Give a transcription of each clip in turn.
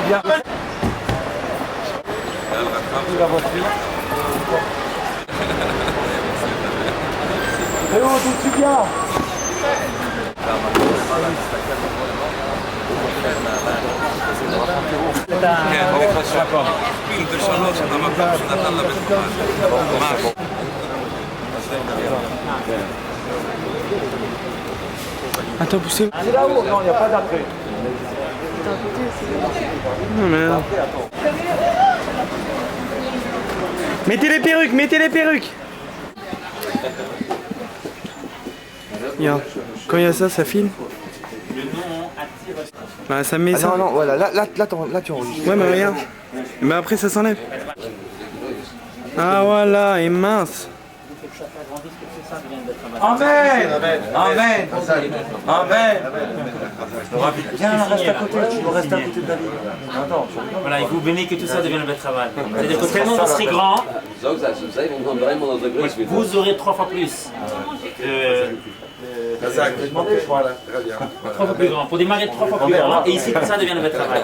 Viens. La voiture. Et où tu viens? Attends, poussez. C'est là-haut? Non, il n'y a pas d'après. Non, merde. Mettez les perruques, mettez les perruques. Regarde, quand il y a ça, ça filme. Bah, ça met ça. Non, non, voilà, là tu enregistres. Ouais, mais regarde. Mais après, ça s'enlève. Ah, voilà, et mince. Amen. Amen. Amen. Viens, reste à côté, tu dois rester à côté de David. Attends, Voilà, et vous bénissez que tout ça devienne le travail. C'est-à-dire que tellement vous serez grand, vous aurez 3 fois plus. 3 fois plus grand. Pour démarrer 3 fois plus grand, et ici tout ça devient le travail.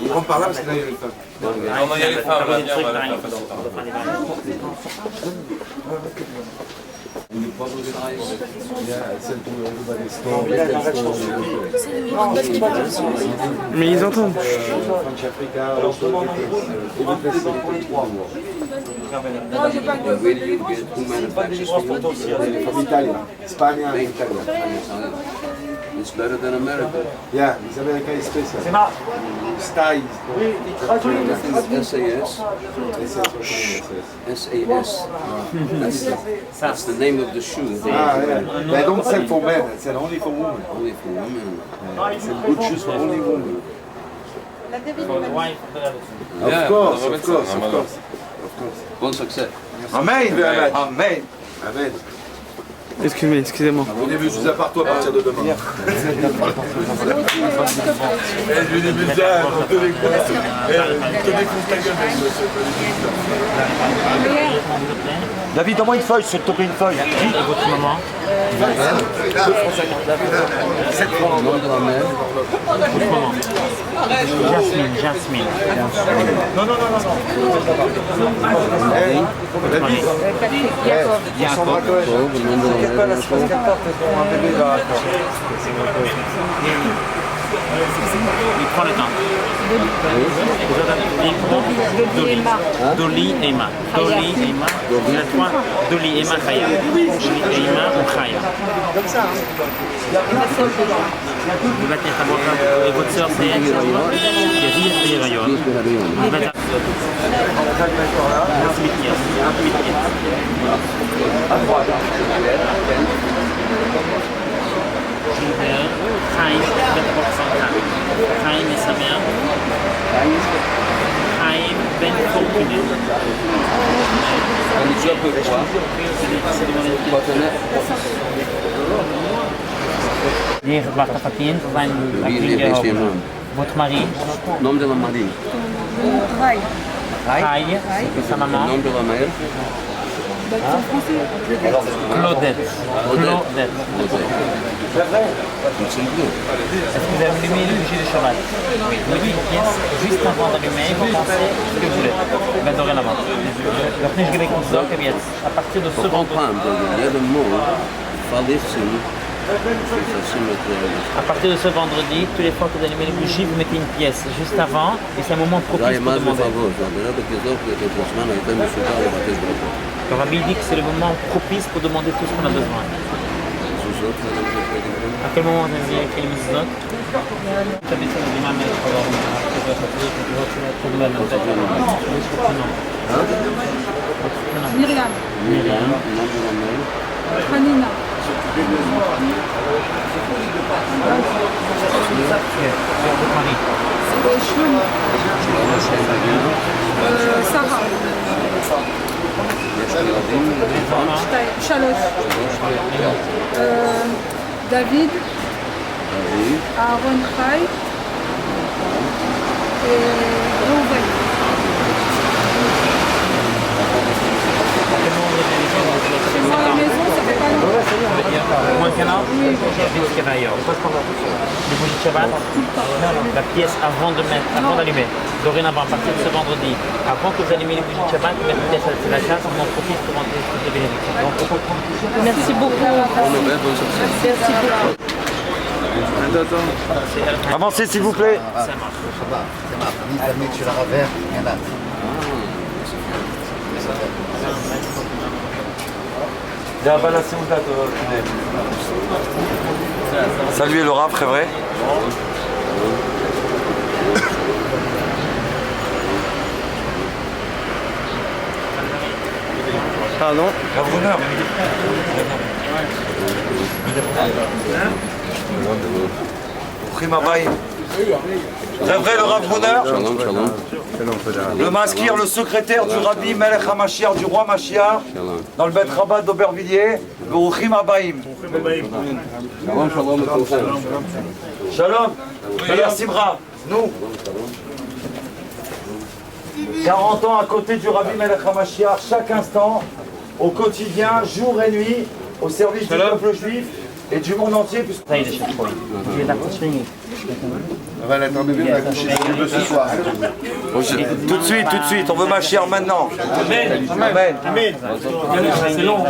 Il rentre par là parce que là il y a une femme. Non, il y a les femmes là, viens, Mais ils entendent. Spagna e Italia. It's better than America. Yeah, les Américains ils spécial. c'est marrant. Style. Oui, il traduit. SAS. SAS. That's the name of the shoe. Ah, yeah. They don't sell for men, they sell only for women. Only for women. It's a good shoes for only women. Yeah, Of course. Bon succès. Amen. Amen. Amen. Excusez-moi. Au début, je vous apporte toi à partir de demain. Je lui dis déjà, tenez compte ta gueule, David, donne-moi une feuille, s'il te plaît, une feuille. Et votre maman? 7 francs. Nom de la mère. Votre maman? Jasmine. Non. Sandra Cohen. Nom de la mère. Il prend le temps. Dolly, Emma. Il y a 3. Dolly, Emma, Chaya. Dolly, Emma ou Chaya. Comme ça. Vous battez ta boîte. Et votre sœur, c'est elle? C'est Rayon. Chaim, Chaim et sa mère. Chaim Ben Fortuné. Tu as peu quoi? Hier wacht Fatin, votre mari. Nom de la mari. Chai et sa maman. Nom de la mère. Claudette. C'est une bleu. Est-ce que vous avez allumé le bougie de cheval? Oui. Une pièce juste avant d'allumer, vous pensez ce que vous voulez. Mais dorénavant. Donc, je vais conduire que bien. À partir de ce Pour comprendre, il y a le mot fallait-il. À partir de ce vendredi, tous les fois que vous allumez les bougies, vous mettez une pièce juste avant et c'est un moment propice pour demander. Le Rabbi dit que c'est le moment propice pour demander tout ce qu'on a besoin. À quel moment vous avez écrit les mitzvot? Myriam. Hanina. Shlomo. Sarah. Shalosh. David. Aaron Chai. Et Reuven. moins le canard? Oui. Les bougies de Shabbat, la pièce avant d'allumer. Dorénavant, à partir de ce vendredi, avant que vous allumez les bougies de Shabbat, mettez la pièce à la classe, on en profite pour rentrer toutes les bénédictions. Donc, on comprend. Merci beaucoup. Merci beaucoup. Avancez s'il vous plaît. Saluez le Rav, c'est vrai. Pardon. Rav Prime Abaï. C'est vrai le Rav Brunner. Shalom, shalom. Le maskir, le secrétaire du Rabbi Melech HaMashiach, du roi Mashiach, dans le Beth Rabat d'Aubervilliers, Beruchim Abaïm. Shalom, shalom, shalom. Shalom, Meir Simra, nous. 40 ans à côté du Rabbi Melech HaMashiach, chaque instant, au quotidien, jour et nuit, au service du peuple juif et du monde entier. Tout de suite, on veut Mashiach maintenant. Amen. Amen. C'est long.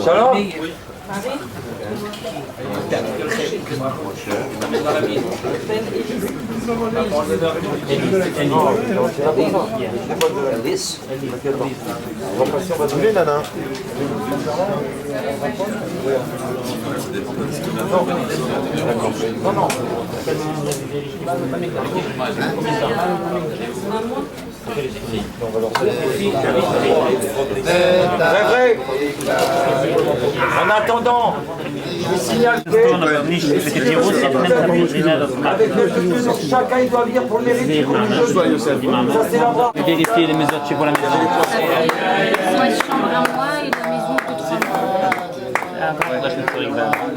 Shalom. C'est vrai. En attendant, je vous signale que avec le futur, chacun il doit venir pour le mérite. Ça c'est la voie. Vérifier les mesures de chez pour la maison. Moi, je chambre à moi et la maison de 3 mois.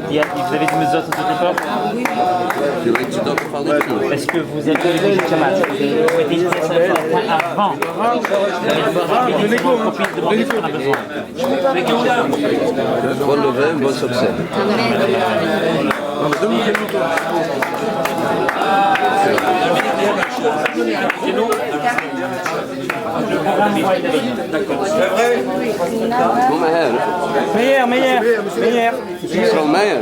Vous avez des mesures sur cette époque? Est-ce que vous êtes les bougies de Shabbat? Vous mettez une pièce à la fin avant. On profite de demander ce qu'on a besoin. Bonne nouvelle, bon succès. C'est vrai. Bon Maher. Meilleur. Israël Maher.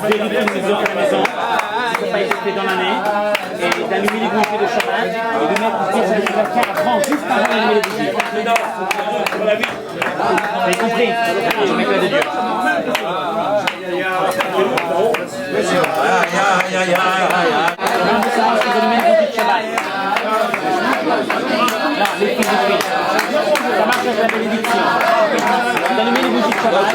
Vérifier les mesures de la maison, ça n'a pas été fait dans l'année, et d'allumer les bougies de Shabbat et de mettre une pièce de quelqu'un avant, juste avant d'allumer les bougies. Vous avez compris? Je mets de Dieu. Là, les filles de Christ. Ça marche avec la bénédiction. D'allumer les bougies de Shabbat.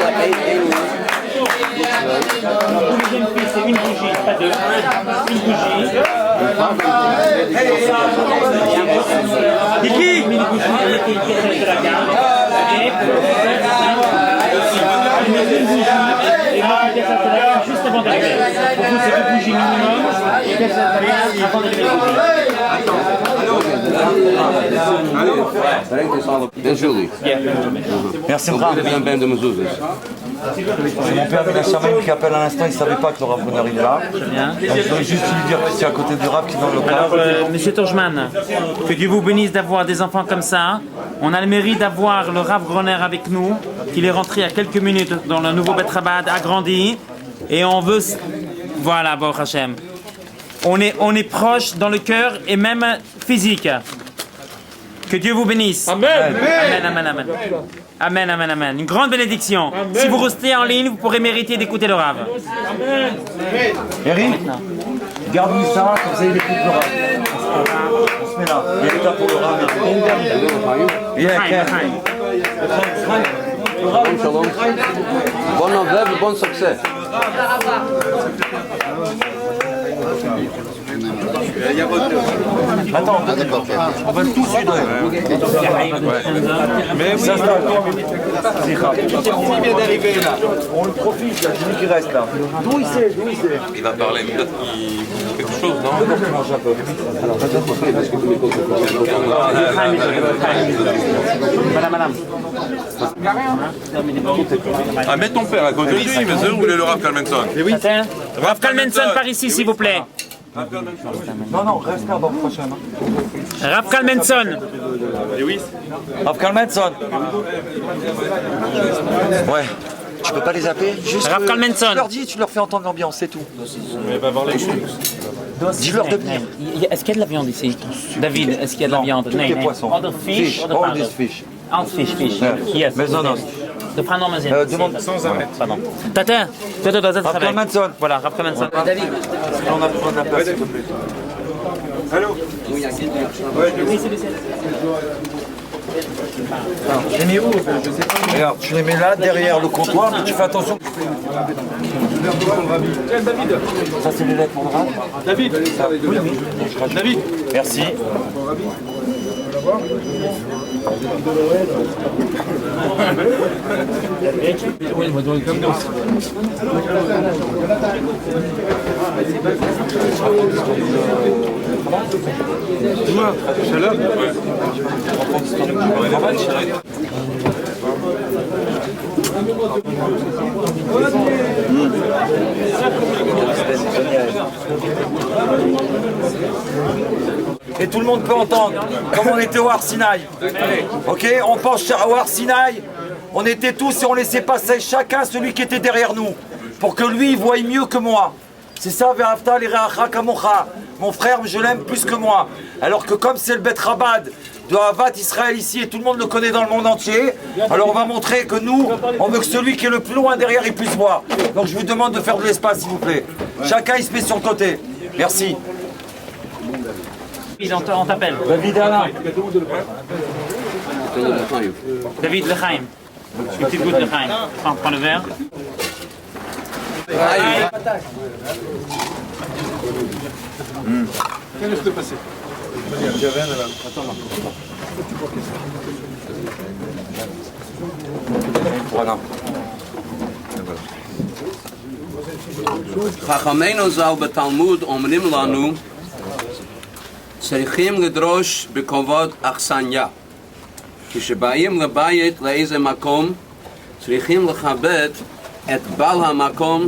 Pour les jeunes filles, c'est une bougie, pas deux. Une bougie. Kiki! Une bougie, on mettait une pièce avec de la garde. Et on met une bougie et on met une pièce avec de la garde juste avant d'arriver. Pour vous, c'est deux bougies minimum et une pièce avec de la garde avant d'arriver les Ben Julie. Merci Ik Rav. ben Ben de Mezuzes. C'est mon père Vila Shamem qui appelle à l'instant, il ne savait pas que le Rav Brunner il est là. Donc, je voudrais juste lui dire que c'est à côté du Rav qui est dans le Alors, local. Monsieur Torjman, que Dieu vous bénisse d'avoir des enfants comme ça. On a le mérite d'avoir le Rav Groner avec nous, qu'il est rentré il y a quelques minutes dans le nouveau Beth Rabat, agrandi. Et on veut... Voilà, Baruch Hashem. On est proche dans le cœur et même physique. Que Dieu vous bénisse. Amen. Amen, amen, amen. Amen, amen, amen. Une grande bénédiction. Si vous restez en ligne, vous pourrez mériter d'écouter le Rav. Eric, garde-nous ça, comme ça il écoute le Rav. Bismillah. Il est là pour le Rav. Shalom, shalom. Bon envers et bon succès. Attends, on va tous suivre. Mais ça il vient d'arriver là. On le profite là, celui qui reste là. D'où il sait? Il va parler, peut-être qu'il fait quelque chose, non? Madame. Ah, mets ton père à côté de lui, mais c'est où il est le Rav Kalmenson? Rav Kalmenson par ici, s'il vous plaît. Non, reste là dans le prochain. Rav Kalmenson. Rav Kalmenson. Ouais. Tu peux pas les appeler? Juste Rav Kalmenson. Tu leur dis, tu leur fais entendre l'ambiance, c'est tout. Dis-leur de venir. Est-ce qu'il y a de la viande ici? David, est-ce qu'il y a de la viande? Tous les poissons. All the fish, or the all powder? these fish. All fish. Yes. Maisonnos. De prendre demande sans arrêt. Pardon. Tata, Rav Kalmenson. Voilà, Rav Kalmenson. David. On a besoin de la place, s'il te plaît. Allô? Alors, je les mets où? Je sais pas. Regarde, tu les mets là, derrière le comptoir, mais tu fais attention. Ça, c'est les lettres pour le Rav? David. Oui. David. Merci. Et tout le monde peut entendre, comme on était au Har Sinaï. Ok, on pense au Har Sinaï, on était tous et on laissait passer chacun celui qui était derrière nous, pour que lui il voie mieux que moi. C'est ça, Ve'afta lireacha kamocha. Mon frère, je l'aime plus que moi. Alors que comme c'est le Bet Rabad de Havat Israël ici, et tout le monde le connaît dans le monde entier, alors on va montrer que nous, on veut que celui qui est le plus loin derrière, il puisse voir. Donc je vous demande de faire de l'espace, s'il vous plaît. Chacun, il se met sur le côté. Merci. On t'appelle. David Alain. David Lechaim. Une petite goutte de Lechaim. Prends le verre. Qu'est-ce qui s'est passé? Voilà. חכמינו ז"ל בתלמוד אומרים לנו צריכים לדרוש בכבוד אכסניה. כשבאים לבית לאיזה מקום צריכים לכבד את בעל המקום,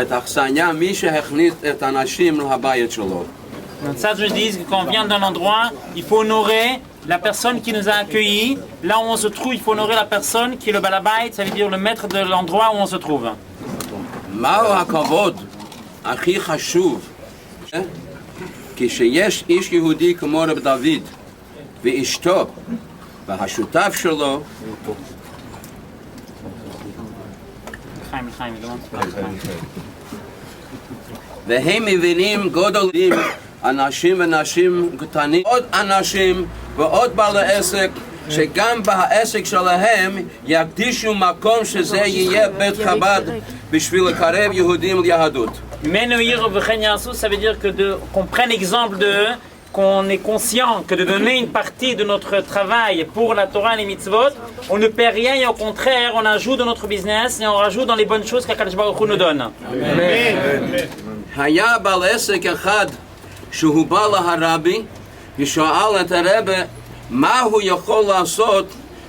את האכסניה, מי שהכניס את האנשים לבית שלו. Ça, je dis que quand on vient d'un endroit, il faut honorer la personne qui nous a accueillis. Là où on se trouve, il faut honorer la personne qui est le balabait, ça veut dire le maître de l'endroit où on se trouve. מהו הכבוד הכי חשוב? כשיש איש יהודי כמו רב דוד ואשתו והשותף שלו והם מבינים גודלים אנשים ונשים קטנים, עוד אנשים ועוד בעלי עסק שגם בעסק שלהם יקדישו מקום שזה יהיה בית חב"ד בשביל לקרב יהודים ליהדות. Ça veut dire qu'on prenne exemple d'eux, qu'on est conscient que de donner une partie de notre travail pour la Torah et les mitzvot, on ne perd rien et au contraire, on ajoute dans notre business et on rajoute dans les bonnes choses qu'Akadosh Baruch Hu nous donne. היה בעל עסק אחד שהוא בא להרבי ושאל את הרבי מה הוא יכול לעשות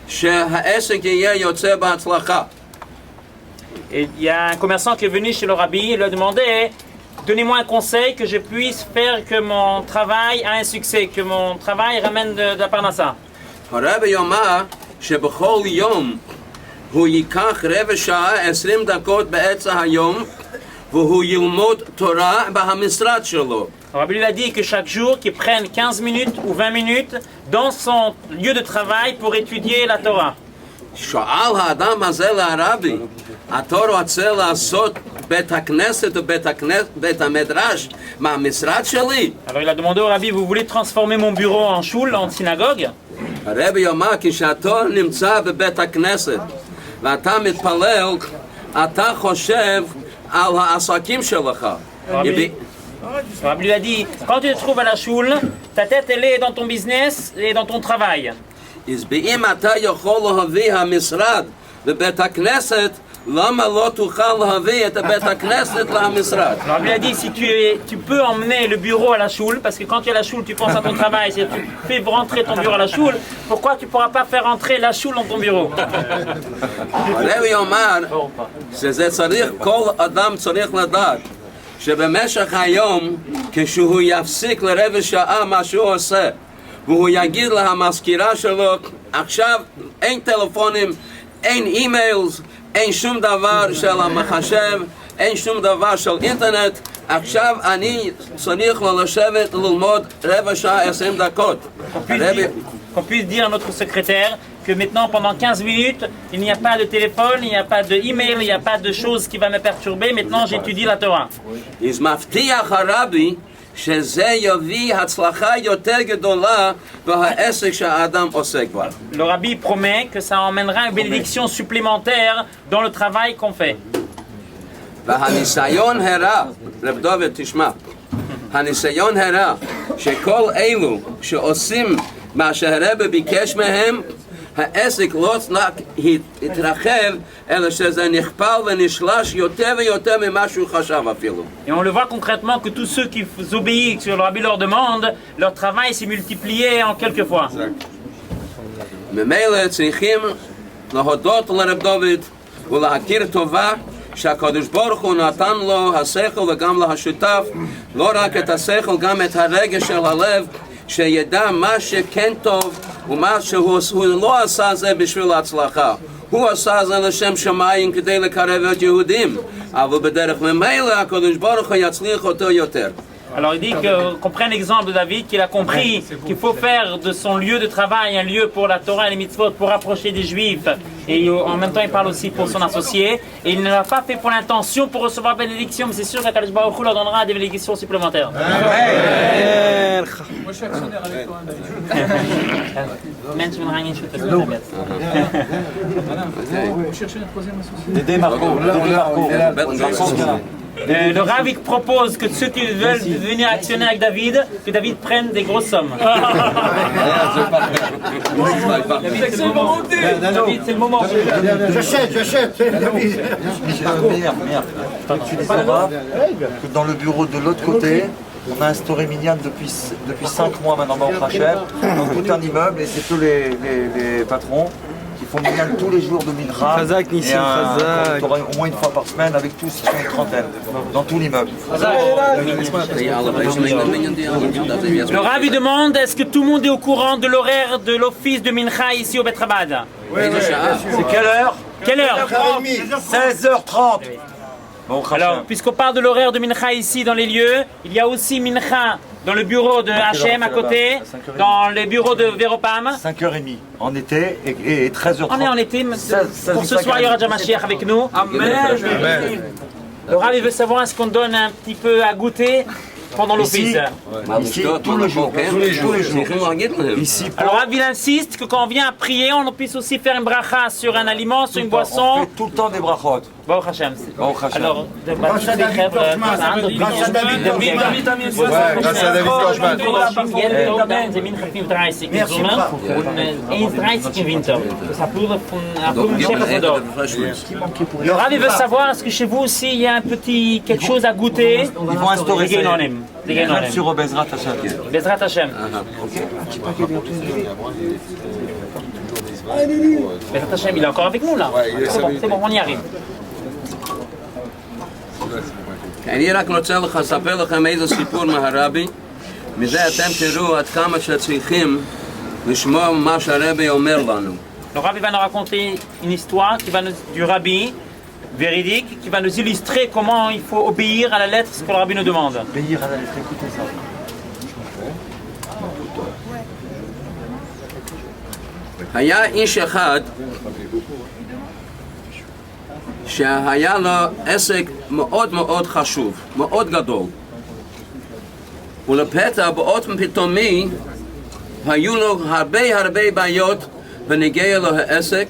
שהעסק יהיה יוצא בהצלחה. Et il y a un commerçant qui est venu chez le rabbi et lui a demandé donnez-moi un conseil que je puisse faire que mon travail a un succès, que mon travail ramène de la parnassa. הרבי אמר שבכל יום הוא ייקח רבע שעה 20 דקות באמצע היום והוא ילמוד תורה במשרד שלו. Le rabbi lui a dit que chaque jour qu'il prenne 15 minutes ou 20 minutes dans son lieu de travail pour étudier la Torah. שאל האדם הזה לרבי אתה רוצה לעשות בית הכנסת ובית המדרש מהמשרד שלי? Alors il a demandé au rabbi, vous voulez transformer mon bureau en shul, en synagogue? הרבי יאמר, כשאתה נמצא בבית הכנסת ואתה מתפלל, אתה חושב על העסקים שלך. Le rabbi lui a dit, quand tu te trouves à la shul, ta tête elle est dans ton business et dans ton travail. אז אם אתה יכול להביא המשרד לבית הכנסת, למה לא תוכל להביא את בית הכנסת למשרד? Le rabbi lui a dit, si tu peux emmener le bureau à la shul, parce que quand tu es à la shul, tu penses à ton travail, si tu fais rentrer ton bureau à la shul, pourquoi tu ne pourras pas faire rentrer la shul dans ton bureau? הרבי אומר שזה צריך, כל אדם צריך לדעת שבמשך היום כשהוא יפסיק לרבע שעה מה שהוא עושה והוא יגיד למזכירה שלו עכשיו אין טלפונים, אין אימיילס, אין שום דבר של המחשב, אין שום דבר של אינטרנט, עכשיו אני צריך לשבת ללמוד רבע שעה 20 דקות. Qu'on puisse dire à notre secrétaire que maintenant, pendant 15 minutes, il n'y a pas de téléphone, il n'y a pas de email, il n'y a pas de choses qui va me perturber. Maintenant, j'étudie la Torah. אז מבטיח הרבי שזה יביא הצלחה יותר גדולה בעסק שהאדם עוסק בה. Le rabbi promet que ça emmènera une bénédiction supplémentaire dans le travail qu'on fait. והניסיון הרע, רב דוד תשמע, הניסיון הרע שכל אלו שעושים מה שהרבי ביקש מהם, העסק לא רק התרחב, אלא שזה נכפל ונשלש יותר ויותר ממה שהוא חשב אפילו. Et on le voit concrètement que tous ceux qui obéissent ce que le rabbi leur demande, leur travail s'est multiplié en quelques fois. ממילא צריכים להודות לרב דוד ולהכיר טובה שהקדוש ברוך הוא נתן לו השכל וגם להשותף, לא רק את השכל, גם את הרגש של הלב, שידע מה שכן טוב ומה שהוא לא עשה זה בשביל ההצלחה. הוא עשה זה לשם שמיים כדי לקרב את יהודים, אבל בדרך ממילא הקדוש ברוך הוא יצליח אותו יותר. Alors il dit qu'on prenne l'exemple de David, qu'il a compris qu'il faut faire de son lieu de travail un lieu pour la Torah et les mitzvot, pour rapprocher des Juifs. Et en même temps il parle aussi pour son associé. Et il ne l'a pas fait pour l'intention pour recevoir bénédiction, mais c'est sûr qu'Akadosh Baruch Hu leur donnera des bénédictions supplémentaires. Moi je suis actionnaire avec toi. Vous cherchez une troisième associé? Dédé Marco. Le Rav propose que ceux qui veulent devenir actionnaires avec David, que David prenne des grosses sommes. David, c'est le moment. David, c'est le moment. J'achète. Merde. Tu dis ça va que dans le bureau de l'autre côté, on a instauré Minyan depuis 5 mois maintenant au Hachem, dans tout un immeuble, et c'est tous les patrons qui font Minyan tous les jours de Mincha. Chazak, Nissim, Chazak. Au moins une fois par semaine avec tous, ils sont une trentaine, dans tout l'immeuble. Le Rav lui demande, est-ce que tout le monde est au courant de l'horaire de l'office de Mincha ici au Bet Chabad? C'est quelle heure? Quelle heure? 16h30. Alors, puisqu'on parle de l'horaire de Mincha ici dans les lieux, il y a aussi Mincha dans le bureau de Hachem à côté, dans les bureaux de Véropam. 5h30 en été et 13h30. On est en été, pour ce soir il y aura Jamashiach avec nous. Amen. Le Rav veut savoir est-ce qu'on donne un petit peu à goûter pendant l'office. Ici, tous les jours. Ici, Alors Rav il insiste que quand on vient à prier, on puisse aussi faire une bracha sur un aliment, sur une boisson. on fait tout le temps des brachot. Baruch Hashem. Baruch Hashem. Alors, grâce à David Kochman. Le Rav veut savoir, est-ce que chez vous aussi il y a un petit quelque chose à goûter? Ils vont instaurer ça. Même sur Bezrat Hashem. Bezrat Hashem. Bezrat Hashem, il est encore avec nous là. C'est bon, on y arrive. אני רק רוצה לספר לכם איזה סיפור מהרבי, מזה אתם תראו עד כמה שצריכים לשמוע מה שהרבי אומר לנו. Le Rabbi va nous raconter une histoire du Rabbi véridique qui va nous illustrer comment il faut obéir à la lettre ce que le Rabbi nous demande. Obéir à la lettre, écoutez ça. היה איש אחד שהיה לו עסק מאוד מאוד חשוב, מאוד גדול. ולפתע באופן פתאומי היו לו הרבה בעיות בנגיע לעסק,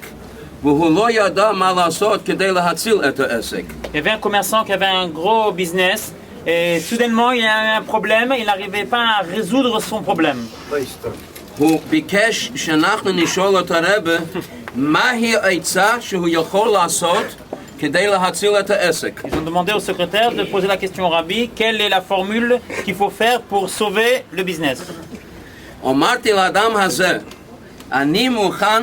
והוא לא ידע מה לעשות כדי להציל את העסק. Il y avait un commerçant qui avait un gros business et soudainement il y a un problème, il n'arrivait pas à résoudre son problème. הוא ביקש שאנחנו נשאול את הרב מהי העצה שהוא יכול לעשות כדי להציל את העסק. Ils ont demandé au secrétaire de poser la question au rabbi, quelle est la formule qu'il faut faire pour sauver le business. אמרתי לאדם הזה, אני מוכן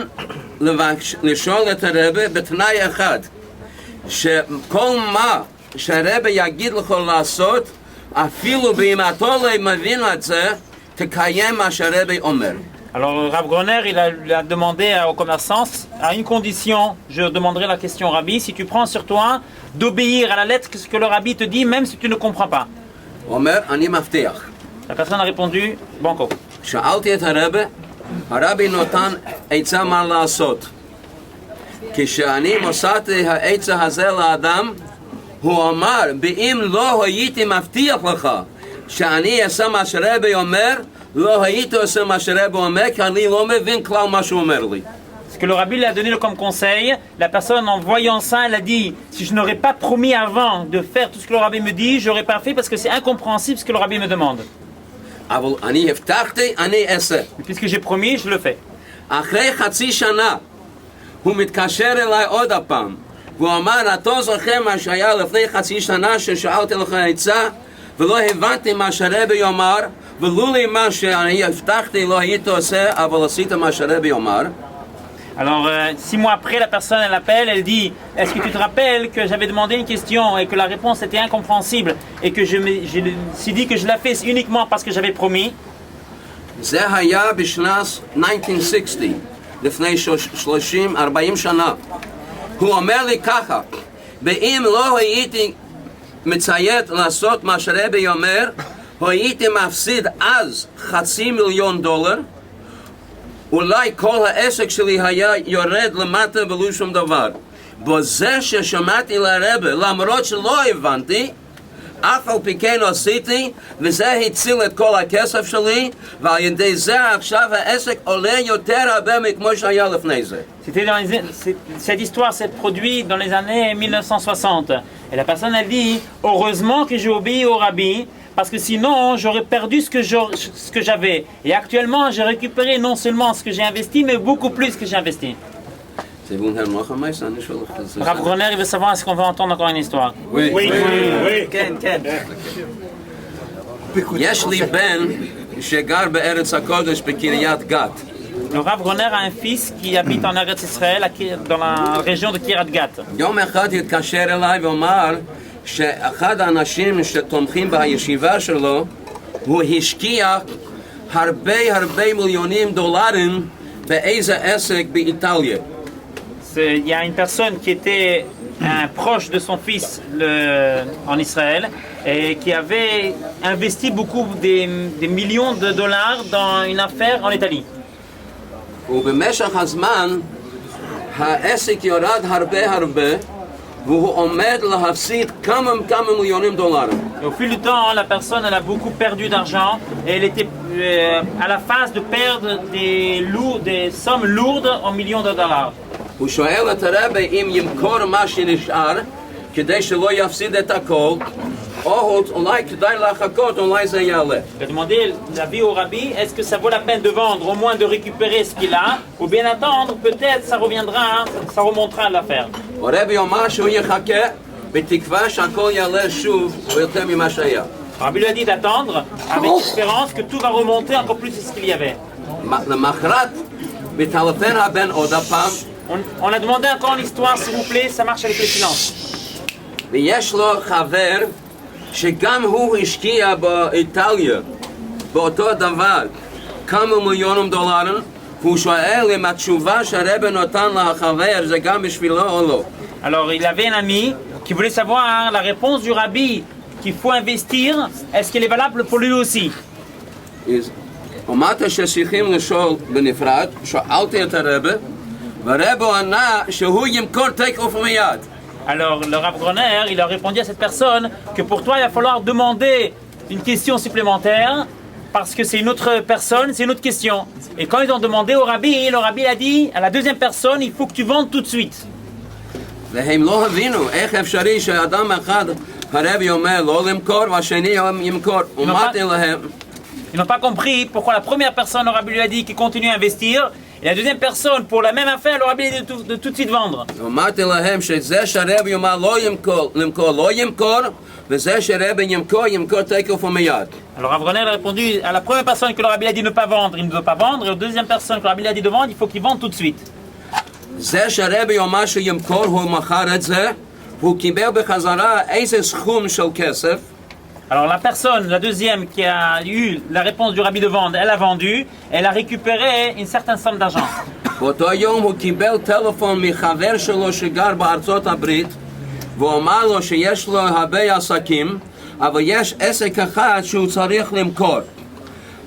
לשאול את הרב בתנאי אחד, שכל מה שהרב יגיד לך לעשות, אפילו אם אתה לא מבין את זה, תקיים מה שהרב אומר. Alors Rav Groner, il a demandé au commerçant, à une condition, je demanderai la question au rabbi, si tu prends sur toi d'obéir à la lettre ce que le rabbi te dit, même si tu ne comprends pas. אומר, אני מבטיח. La personne a répondu, banco. שאלתי את הרבי נותן עצה מה לעשות. כשאני מוסרתי העצה הזה לאדם, הוא אמר, אם לא הייתי מבטיח לך שאני אעשה מה שרבי אומר, לא הייתי עושה מה שרבי אומר, כי אני לא מבין כלל מה שהוא אומר לי. Ce que le rabbi lui a donné comme conseil, la personne en voyant ça, elle a dit, si je n'aurais pas promis avant de faire tout ce que le rabbi me dit, j'aurais pas fait parce que c'est incompréhensible ce que le rabbi me demande. אבל אני הבטחתי, אני אעשה. Puisque j'ai promis, je le fais. אחרי חצי שנה, הוא מתקשר אליי עוד הפעם, והוא אמר, אתה זוכר מה שהיה לפני חצי שנה ששאלתי לך עצה, ולא הבנתי מה שרבי אמר, ולו לי מה שאני הבטחתי לא היית עושה, אבל עשית מה שרבי אמר. Alors, 6 mois après, la personne, elle appelle, elle dit, est-ce que tu te rappelles que j'avais demandé une question et que la réponse était incompréhensible et que je me suis dit que je la fais uniquement parce que j'avais promis? זה היה בשנת 1960, לפני 30-40 שנה. הוא אומר לי ככה, ואם לא הייתי מציית לעשות מה שרבי אומר, הייתי מפסיד אז $500,000, אולי כל העסק שלי היה יורד למטה ולא שום דבר. בזה ששמעתי לרבי, למרות שלא הבנתי, אף על פי כן עשיתי, וזה הציל את כל הכסף שלי, ועל ידי זה עכשיו העסק עולה יותר הרבה מכמו שהיה לפני זה. Cette histoire s'est produite dans les années 1960. Et la personne a dit, heureusement que j'ai obéi au rabbi, parce que sinon j'aurais perdu ce que j'avais. Et actuellement j'ai récupéré non seulement ce que j'ai investi, mais beaucoup plus que j'ai investi. Rav Groner, il veut savoir est-ce qu'on veut entendre encore une histoire. Oui. כן, כן. יש לי בן שגר בארץ הקודש בקריית גת. Le Rav Groner a un fils qui habite en Eretz Israël, dans la région de Kiryat Gat. יום אחד התקשר אליי ואמר שאחד האנשים שתומכים בישיבה שלו, הוא השקיע הרבה מיליונים דולרים באיזה עסק באיטליה. Il y a une personne qui était un proche de son fils en Israël et qui avait investi beaucoup des millions de dollars dans une affaire en Italie. ובמשך הזמן העסק יורד הרבה והוא עומד להפסיד כמה מיליונים דולרים. Au fil du temps, la personne elle a beaucoup perdu d'argent et elle était à la phase de perdre des sommes lourdes en millions de dollars. הוא שואל את הרבי אם ימכור מה שנשאר כדי שלא יפסיד את הכל, או אולי כדאי לחכות, אולי זה יעלה. Il a demandé l'avis au rabbi, est-ce que ça vaut la peine de vendre, au moins de récupérer ce qu'il a, ou bien attendre, peut-être ça reviendra, ça remontera à l'affaire. הרבי אמר שהוא יחכה בתקווה שהכל יעלה שוב ויותר ממה שהיה. Le rabbi lui a dit d'attendre avec espérance que tout va remonter encore plus de ce qu'il y avait. למחרת מטלפן הבן עוד הפעם. On a demandé encore l'histoire, s'il vous plaît, ça marche avec les finances. ויש לו חבר שגם הוא השקיע באיטליה באותו דבר כמה מיליונים דולרים, והוא שואל אם התשובה שהרבי נותן לחבר זה גם בשבילו או לא. Alors il avait un ami qui voulait savoir la réponse du rabbi qu'il faut investir, est-ce qu'elle est valable pour lui aussi? אמרת שצריכים לשאול בנפרד, שאלתי את הרבי, והרבי ענה שהוא ימכור תקף ומיד. Alors le Rav Groner, il a répondu à cette personne que pour toi, il va falloir demander une question supplémentaire parce que c'est une autre personne, c'est une autre question. Et quand ils ont demandé au Rabbi, le Rabbi a dit à la deuxième personne, il faut que tu vendes tout de suite. והם לא הבינו איך אפשרי שאדם אחד הרבי אומר לא למכור והשני ימכור. אמרתי להם Ils n'ont pas compris pourquoi la première personne, le Rabbi lui a dit qu'il continue à investir, et la deuxième personne, pour la même affaire, le Rabbi lui a dit de tout de suite vendre. אמרתי להם שזה שהרבי אומר לא למכור לא ימכור וזה שהרבי ימכור תקף ומיד. Alors Rav Groner a répondu à la première personne que le Rabbi a dit de ne pas vendre, il ne doit pas vendre, et à la deuxième personne que le Rabbi a dit de vendre, il faut qu'il vende tout de suite. זה שהרבי אומר שימכור הוא מכר את זה והוא קיבל בחזרה איזה סכום של כסף. Alors la personne, la deuxième qui a eu la réponse du Rabbi de vendre, elle a vendu, elle a récupéré une certaine somme d'argent. באותו יום הוא קיבל טלפון מחבר שלו שגר בארצות הברית והוא אמר לו שיש לו הרבה עסקים אבל יש עסק אחד שהוא צריך למכור.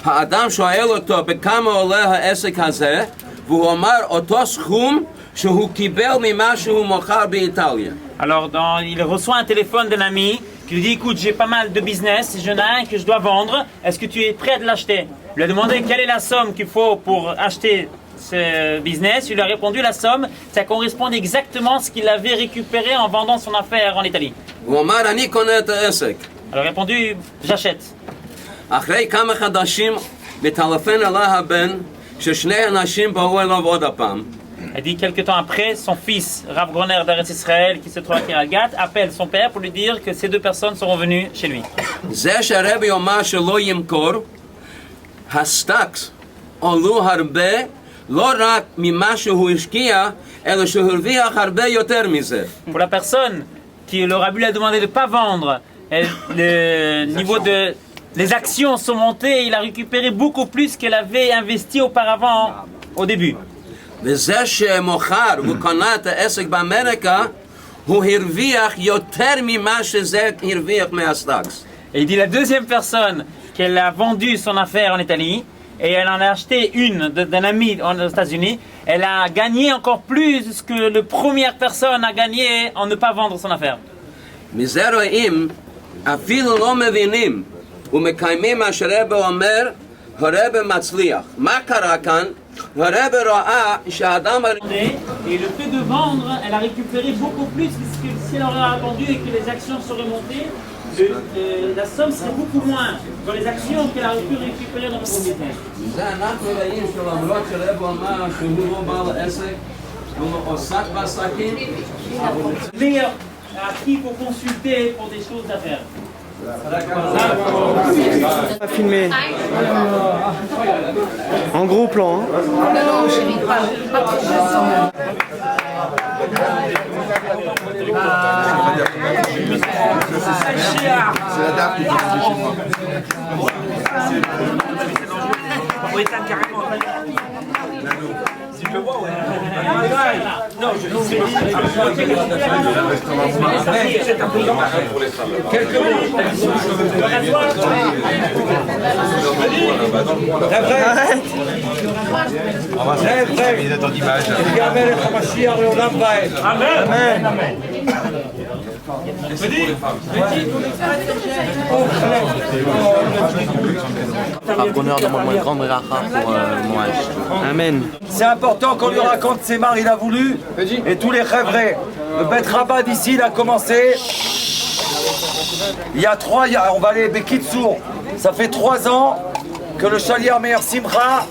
האדם שואל אותו בכמה עולה העסק הזה והוא אמר אותו סכום שהוא קיבל ממה שהוא מוכר באיטליה. Alors il reçoit un téléphone d'un ami qui lui dit écoute j'ai pas mal de business, j'en ai un que je dois vendre, est-ce que tu es prêt à l'acheter? Il lui a demandé quelle est la somme qu'il faut pour acheter ce business, il lui a répondu la somme, ça correspond exactement à ce qu'il avait récupéré en vendant son affaire en Italie. הוא אמר אני קונה את העסק. Alors il a répondu j'achète. אחרי כמה חודשים מטלפן אליי הבן ששני אנשים באו אליו עוד הפעם. Elle dit quelques temps après, son fils, Rav Groner d'Eretz Israël, qui se trouve à Kiryat, appelle son père pour lui dire que ces deux personnes seront venues chez lui. זה שהרבי אומר שלא ימכור, הסטאקס עלו הרבה, לא רק ממה שהוא השקיע, אלא שהוא הרוויח הרבה יותר מזה. Pour la personne qui le Rabbi lui a demandé de ne pas vendre, le niveau de... Les actions sont montées, il a récupéré beaucoup plus qu'elle avait investi auparavant au début. וזה שמוכר וקנה את העסק באמריקה, הוא הרוויח יותר ממה שזה הרוויח מהסטאקס. Et il dit la deuxième personne qu'elle a vendu son affaire en Italie, et elle en a acheté une d'un ami aux États-Unis, elle a gagné encore plus que la première personne a gagné en ne pas vendre son affaire. מזה רואים, אפילו לא מבינים ומקיימים מה שהרבי אומר, הרבי מצליח. מה קרה כאן? הרבי ראה שהאדם... Et le fait de vendre, elle a récupéré beaucoup plus puisque si elle aurait vendu et que les actions seraient montées, la somme serait beaucoup moins dans les actions qu'elle a pu récupérer dans le business. זה אנחנו רואים שלמרות שהרבי אמר שהוא לא בעל עסק, הוא לא עוסק בעסקים. Meilleur à qui il faut consulter pour des choses à faire. On va filmer. En gros plan. Hein. Non, chérie, pas trop de C'est la dame qui dit chez moi. Si je le vois, ouais. Non, je dis c'est un peu pour les femmes. Quelques mots. Amen. Amen. Amen. C'est important qu'on lui raconte ses maris, il a voulu, et tous les rêveraient. Le Bet Rabbah d'ici, il a commencé. Il y a on va aller Bekitsour. Ça fait 3 ans que le Chalier Meir Simcha,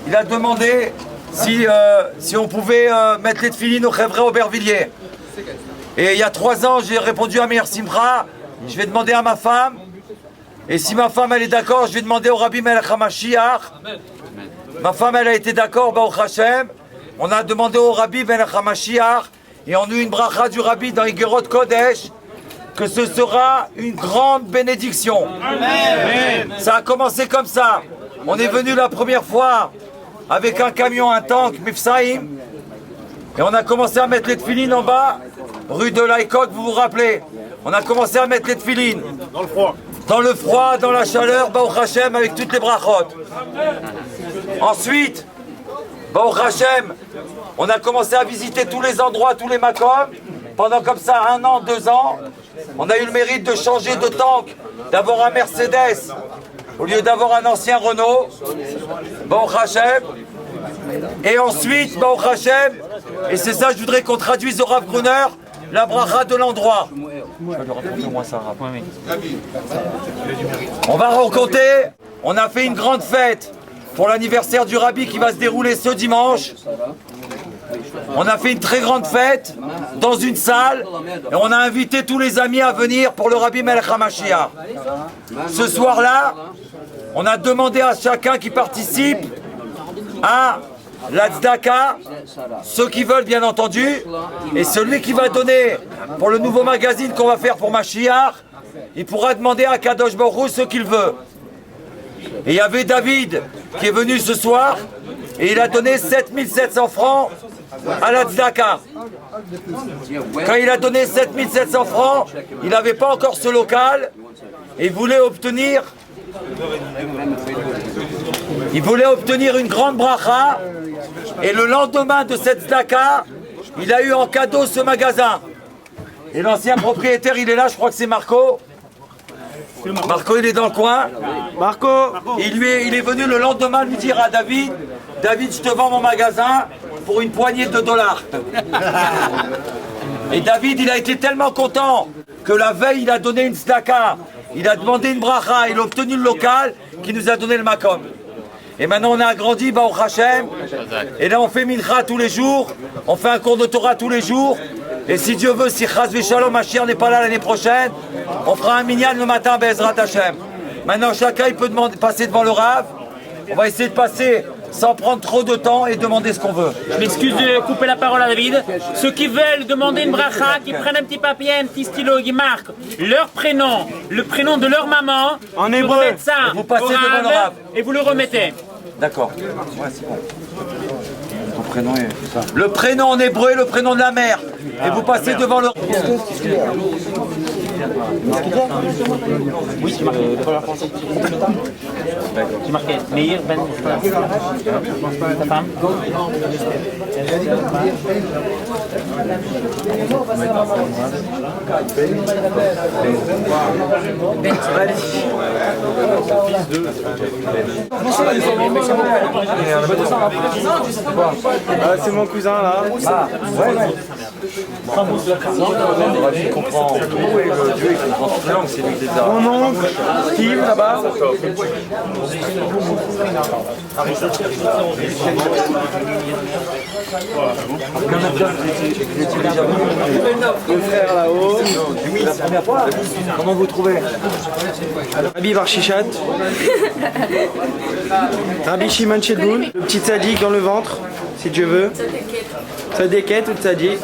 il a demandé si on pouvait mettre les tefilines au rêveraient Aubervilliers. Et il y a 3 ans, j'ai répondu à Meir Simcha, je vais demander à ma femme. Et si ma femme elle est d'accord, je vais demander au Rabbi Melech HaMashiach. Ma femme elle a été d'accord, Baruch Hashem. On a demandé au Rabbi Melech HaMashiach et on a eu une bracha du Rabbi dans Igerot Kodesh que ce sera une grande bénédiction. Amen. Ça a commencé comme ça. On est venu la première fois avec un camion, un tank, Mifsaïm, et on a commencé à mettre les tefilines en bas, rue de l'Aïkok, vous vous rappelez. On a commencé à mettre les tefilines. Dans le froid. Dans le froid, dans la chaleur, Baruch Hashem, avec toutes les brachot. Ensuite, Baruch Hashem, on a commencé à visiter tous les endroits, tous les makom, pendant comme ça 1 an, 2 ans, on a eu le mérite de changer de tank, d'avoir un Mercedes au lieu d'avoir un ancien Renault, Baruch Hashem. Et ensuite, Baruch Hashem, et c'est ça, je voudrais qu'on traduise au Rav Gruner, la bracha de l'endroit. On va raconter, on a fait une grande fête pour l'anniversaire du Rabbi qui va se dérouler ce dimanche. On a fait une très grande fête dans une salle et on a invité tous les amis à venir pour le Rabbi Melech HaMashiach. Ce soir-là, on a demandé à chacun qui participe à la tzedaka, ceux qui veulent bien entendu, et celui qui va donner pour le nouveau magazine qu'on va faire pour Mashiach, il pourra demander à Kadosh Baruch Hu ce qu'il veut. Et il y avait David qui est venu ce soir et il a donné 7700 francs à la tzedaka. Quand il a donné 7700 francs, il n'avait pas encore ce local et il voulait obtenir une grande bracha. Et le lendemain de cette tzedaka, il a eu en cadeau ce magasin. Et l'ancien propriétaire, il est là, je crois que c'est Marco. Marco, il est dans le coin. Marco. Il est venu le lendemain lui dire à David, David, je te vends mon magasin pour une poignée de dollars. Et David, il a été tellement content que la veille, il a donné une tzedaka. Il a demandé une bracha, il a obtenu le local qui nous a donné le makom. Et maintenant on a agrandi, Baruch Hashem, et là on fait mincha tous les jours, on fait un cours de Torah tous les jours, et si Dieu veut, si Chas V'Shalom Mashiach n'est pas là l'année prochaine, on fera un minyan le matin, Be'ezrat Hashem. Maintenant chacun il peut passer devant le Rav, on va essayer de passer sans prendre trop de temps et demander ce qu'on veut. Je m'excuse de couper la parole à David. Ceux qui veulent demander une bracha, qui prennent un petit papier, un petit stylo, qui marquent leur prénom, le prénom de leur maman, En hébreu. vous mettez ça Vous passez au devant le Rav. et vous le remettez. D'accord. Ouais, c'est bon. Ton prénom est... Le prénom en hébreu et le prénom de la mère. Et vous passez devant le... Oui, c'est marqué. C'est marqué Meir Ben. Ta femme? C'est mon cousin là. Ah, ouais. Il comprend tout et le Dieu il comprend toutes les langues, c'est lui qui les a. Mon oncle, Steve là-bas. Le frère là-haut. Oui, la première fois. Comment vous trouvez? Rabbi Barchichat. Rabbi Shimon Shedboun. Le petit tzaddik dans le ventre, si Dieu veut. Tzaddiket ou tzaddik.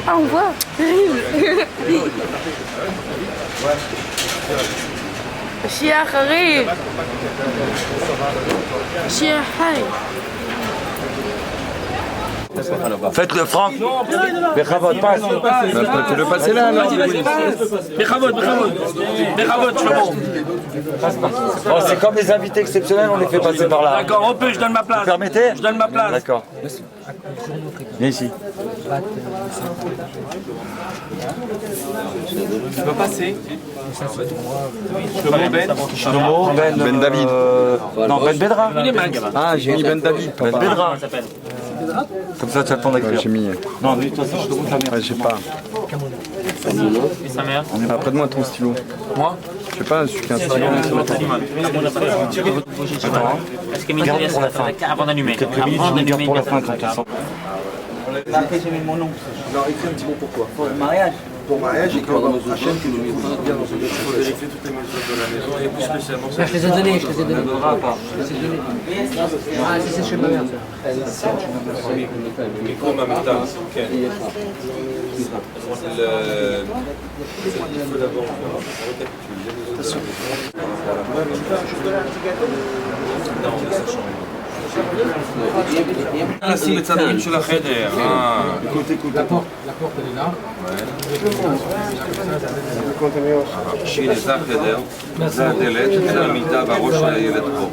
Ah, on voit. Terrible. Chiach arrive. Chiach arrive. Faites-le, Franck. Bechavot, passe. Tu le passer là, alors. Bechavot, Shlomo. Bon, c'est comme les invités exceptionnels, on les fait passer par là. D'accord, on peut, je donne ma place. Vous permettez? Je donne ma place. D'accord. Viens ici. Tu peux passer. Shlomo, Ben David. Non, Ben Bedra. Il est mal, gamin. Ah, j'ai mis Ben David. Ben Bedra. Comment ça s'appelle? Comme ça, tu as le temps d'écrire. J'ai mis. Non, mais de toute façon, je te montre la mère. Ouais, je sais pas. Et sa mère? Prête-moi ton stylo. Moi? Je sais pas, celui qui a un stylo. Est-ce que Miguel vient la fin avant d'allumer? Quelques minutes, je regarde pour la fin quand on sent. Pour mariage, et quand notre Hachem qui nous mettra bien dans ce Vérifier toutes les mesures de la maison et plus spécialement ça. Je les ai donnés, je les ai donnés. Je les ai donnés. Ah, si c'est chez ma mère, ça. Micro Mamita, ok. Il faut d'abord נשים את הצדדים של החדר. La porte elle est là. הנה, זה החדר, זה הדלת, זה המיטה והראש של הילד פה.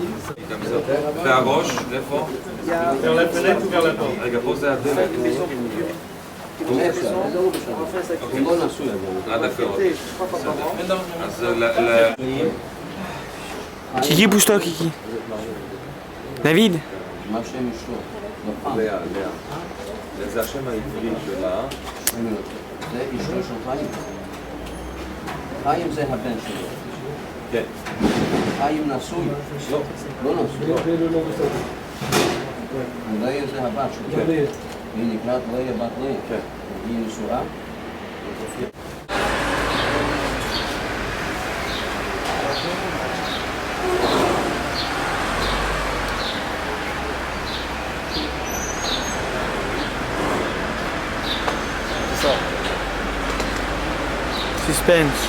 והראש, איפה? Vers la fenêtre ou vers la porte? Ah d'accord. Kiki, bouge-toi, Kiki. David? לאה. זה השם העברי שלה. זה אשתו של חיים. חיים זה הבן שלו. כן. חיים נשוי. לא נשוי. לאה זה הבת שלו. היא נקראת לאה בת לאה. היא נשואה. Suspense.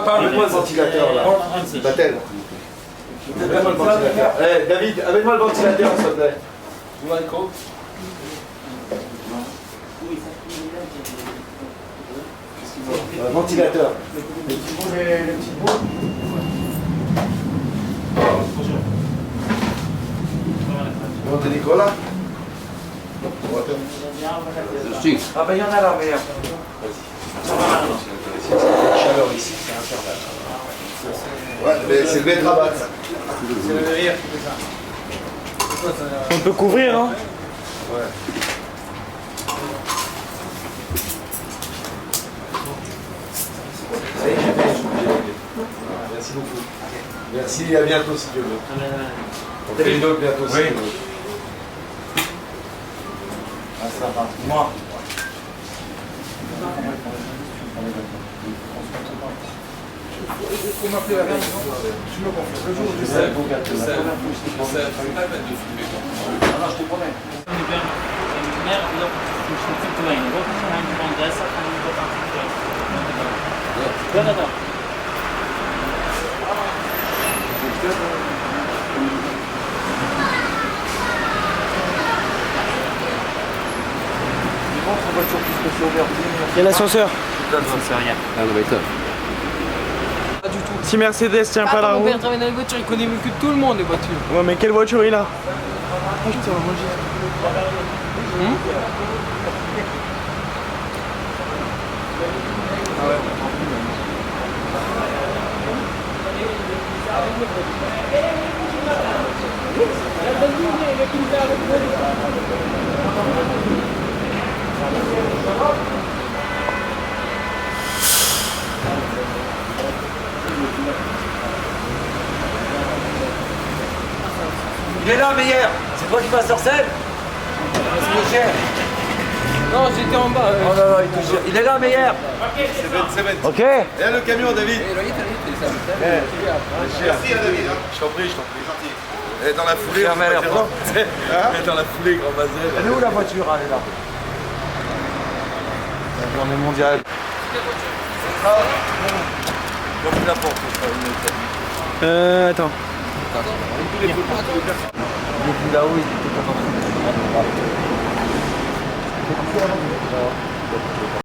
Parle-moi le ventilateur là. Batel. Amène-moi le ventilateur. David, amène-moi le ventilateur s'il te plaît. Ventilateur. Les petits bouts. Monte Nicolas. Ah ben il y en a là, mais... Chaleur ici, c'est infernal. Ouais, mais c'est le maître à battre. C'est le derrière. On peut couvrir, hein? Ouais. Ça y est, j'ai fait. Merci beaucoup. Merci, à bientôt si Dieu veut. On fait une autre bientôt si Dieu veut. Ah, ça va. Moi. Faut m'appeler la veille, tu me confies. Le jour où je sais, c'est pas la peine de filmer. Non, je te promets. Il y a l'ascenseur. Pas du tout. Si Mercedes tient pas la Mon roue. père travaille dans les voitures, il connaît mieux que tout le monde les voitures. Ouais, mais quelle voiture il a? Il est là, Meyer. C'est toi qui vas sur scène. C'est cher. Non, j'étais en bas. Oh là là, il te gère. Il est là, Meyer. C'est bête. Ok. Et là le camion, David. Merci à David. Je t'en prie, gentil. Et dans la foulée, Cher mère, on dans la foulée, grand Mazel. Elle est où la voiture? Elle est là. La journée mondiale. Donc la porte. Attends. Il est plus là-haut, il était pas